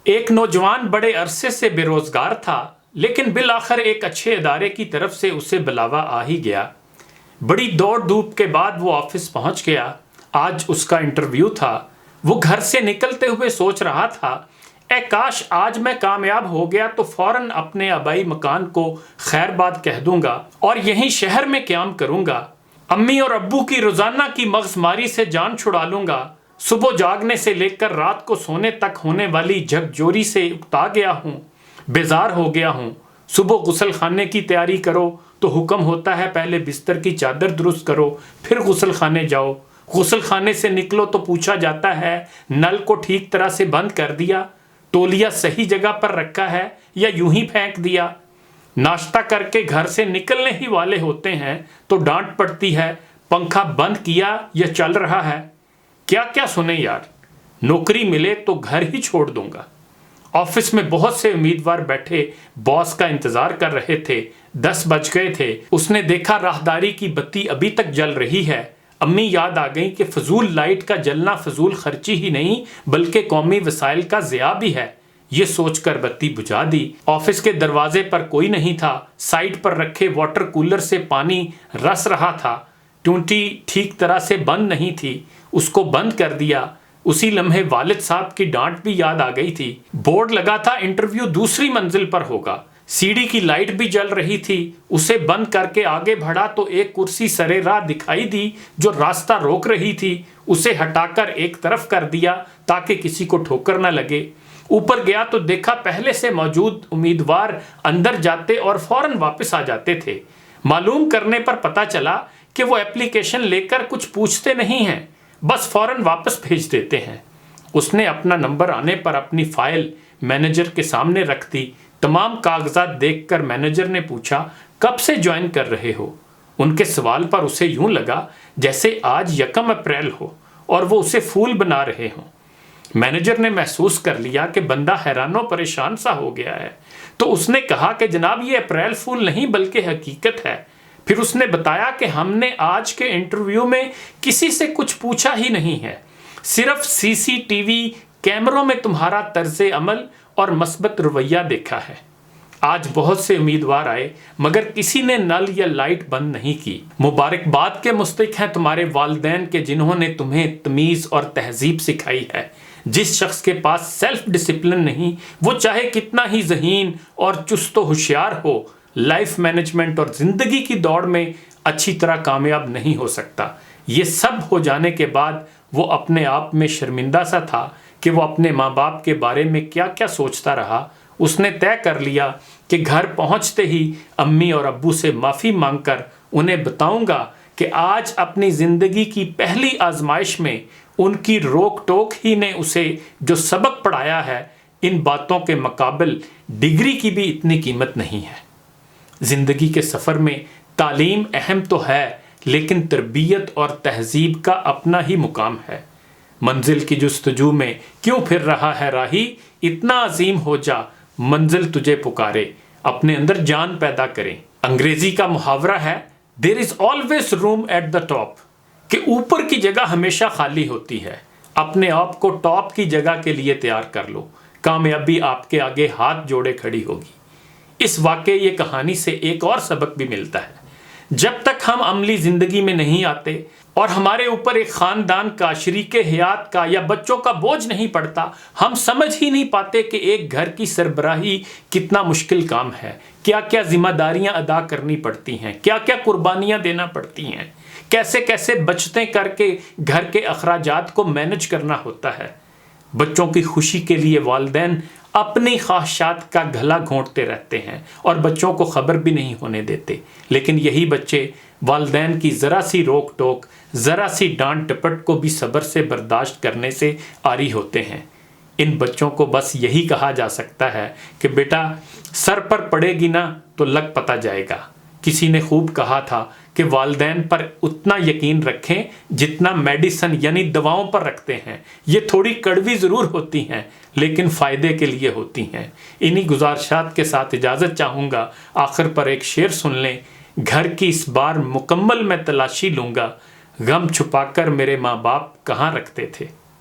ایک نوجوان بڑے عرصے سے بے روزگار تھا، لیکن بالآخر ایک اچھے ادارے کی طرف سے اسے بلاوا آ ہی گیا۔ بڑی دوڑ دھوپ کے بعد وہ آفس پہنچ گیا۔ آج اس کا انٹرویو تھا۔ وہ گھر سے نکلتے ہوئے سوچ رہا تھا، اے کاش آج میں کامیاب ہو گیا تو فوراً اپنے آبائی مکان کو خیر باد کہہ دوں گا اور یہیں شہر میں قیام کروں گا۔ امی اور ابو کی روزانہ کی مغز ماری سے جان چھڑا لوں گا۔ صبح جاگنے سے لے کر رات کو سونے تک ہونے والی جھکجھوری سے اکتا گیا ہوں، بیزار ہو گیا ہوں۔ صبح غسل خانے کی تیاری کرو تو حکم ہوتا ہے پہلے بستر کی چادر درست کرو پھر غسل خانے جاؤ۔ غسل خانے سے نکلو تو پوچھا جاتا ہے نل کو ٹھیک طرح سے بند کر دیا، تولیہ صحیح جگہ پر رکھا ہے یا یوں ہی پھینک دیا۔ ناشتہ کر کے گھر سے نکلنے ہی والے ہوتے ہیں تو ڈانٹ پڑتی ہے، پنکھا بند کیا یا چل رہا ہے۔ کیا کیا سنیں یار، نوکری ملے تو گھر ہی چھوڑ دوں گا۔ آفس میں بہت سے امیدوار بیٹھے باس کا انتظار کر رہے تھے۔ 10 بج گئے تھے۔ اس نے دیکھا راہداری کی بتی ابھی تک جل رہی ہے۔ امی یاد آ گئی کہ فضول لائٹ کا جلنا فضول خرچی ہی نہیں بلکہ قومی وسائل کا ضیاع بھی ہے۔ یہ سوچ کر بتی بجھا دی۔ آفس کے دروازے پر کوئی نہیں تھا۔ سائٹ پر رکھے واٹر کولر سے پانی رس رہا تھا۔ ٹونٹی ٹھیک طرح سے بند نہیں تھی، اس کو بند کر دیا۔ اسی لمحے والد صاحب کی ڈانٹ بھی یاد آ گئی تھی۔ بورڈ لگا تھا انٹرویو دوسری منزل پر ہوگا۔ سیڑھی کی لائٹ بھی جل رہی تھی۔ اسے بند کر کے آگے بڑھا تو ایک کرسی سرے راہ دکھائی دی جو راستہ روک رہی تھی۔ اسے ہٹا کر ایک طرف کر دیا تاکہ کسی کو ٹھوکر نہ لگے۔ اوپر گیا تو دیکھا پہلے سے موجود امیدوار اندر جاتے اور فوراً واپس آ جاتے تھے۔ معلوم کرنے پر پتا چلا کہ وہ اپلیکیشن لے کر کچھ پوچھتے نہیں ہیں، بس فوراً واپس بھیج دیتے ہیں۔ اس نے اپنا نمبر آنے پر اپنی فائل مینیجر کے سامنے رکھ دی۔ تمام کاغذات دیکھ کر مینیجر نے پوچھا، کب سے جوائن کر رہے ہو؟ ان کے سوال پر اسے یوں لگا جیسے آج 1 اپریل ہو اور وہ اسے پھول بنا رہے ہوں۔ مینیجر نے محسوس کر لیا کہ بندہ حیران و پریشان سا ہو گیا ہے، تو اس نے کہا کہ جناب یہ اپریل پھول نہیں بلکہ حقیقت ہے۔ پھر اس نے بتایا کہ ہم نے آج کے انٹرویو میں کسی سے کچھ پوچھا ہی نہیں ہے، صرف CCTV کیمروں میں تمہارا طرز عمل اور مثبت رویہ دیکھا ہے۔ آج بہت سے امیدوار آئے مگر کسی نے نل یا لائٹ بند نہیں کی۔ مبارکباد کے مستحق ہیں تمہارے والدین کے جنہوں نے تمہیں تمیز اور تہذیب سکھائی ہے۔ جس شخص کے پاس سیلف ڈسپلن نہیں، وہ چاہے کتنا ہی ذہین اور چست و ہوشیار ہو، لائف مینجمنٹ اور زندگی کی دوڑ میں اچھی طرح کامیاب نہیں ہو سکتا۔ یہ سب ہو جانے کے بعد وہ اپنے آپ میں شرمندہ سا تھا کہ وہ اپنے ماں باپ کے بارے میں کیا کیا سوچتا رہا۔ اس نے طے کر لیا کہ گھر پہنچتے ہی امی اور ابو سے معافی مانگ کر انہیں بتاؤں گا کہ آج اپنی زندگی کی پہلی آزمائش میں ان کی روک ٹوک ہی نے اسے جو سبق پڑھایا ہے، ان باتوں کے مقابل ڈگری کی بھی اتنی قیمت نہیں ہے۔ زندگی کے سفر میں تعلیم اہم تو ہے لیکن تربیت اور تہذیب کا اپنا ہی مقام ہے۔ منزل کی جستجو میں کیوں پھر رہا ہے راہی، اتنا عظیم ہو جا منزل تجھے پکارے، اپنے اندر جان پیدا کریں۔ انگریزی کا محاورہ ہے There is always room at the top، کہ اوپر کی جگہ ہمیشہ خالی ہوتی ہے۔ اپنے آپ کو ٹاپ کی جگہ کے لیے تیار کر لو، کامیابی آپ کے آگے ہاتھ جوڑے کھڑی ہوگی۔ اس واقعے یہ کہانی سے ایک اور سبق بھی ملتا ہے، جب تک ہم عملی زندگی میں نہیں آتے اور ہمارے اوپر ایک خاندان کا، شریک حیات کا یا بچوں کا بوجھ نہیں پڑتا، ہم سمجھ ہی نہیں پاتے کہ ایک گھر کی سربراہی کتنا مشکل کام ہے، کیا کیا ذمہ داریاں ادا کرنی پڑتی ہیں، کیا کیا قربانیاں دینا پڑتی ہیں، کیسے کیسے بچتیں کر کے گھر کے اخراجات کو مینج کرنا ہوتا ہے۔ بچوں کی خوشی کے لیے والدین اپنی خواہشات کا گھلا گھونٹتے رہتے ہیں اور بچوں کو خبر بھی نہیں ہونے دیتے، لیکن یہی بچے والدین کی ذرا سی روک ٹوک، ذرا سی ڈانٹ ٹپٹ کو بھی صبر سے برداشت کرنے سے عاری ہوتے ہیں۔ ان بچوں کو بس یہی کہا جا سکتا ہے کہ بیٹا سر پر پڑے گی نا تو لگ پتا جائے گا۔ کسی نے خوب کہا تھا کہ والدین پر اتنا یقین رکھیں جتنا میڈیسن یعنی دواؤں پر رکھتے ہیں۔ یہ تھوڑی کڑوی ضرور ہوتی ہیں لیکن فائدے کے لیے ہوتی ہیں۔ انہی گزارشات کے ساتھ اجازت چاہوں گا۔ آخر پر ایک شعر سن لیں۔ گھر کی اس بار مکمل میں تلاشی لوں گا، غم چھپا کر میرے ماں باپ کہاں رکھتے تھے۔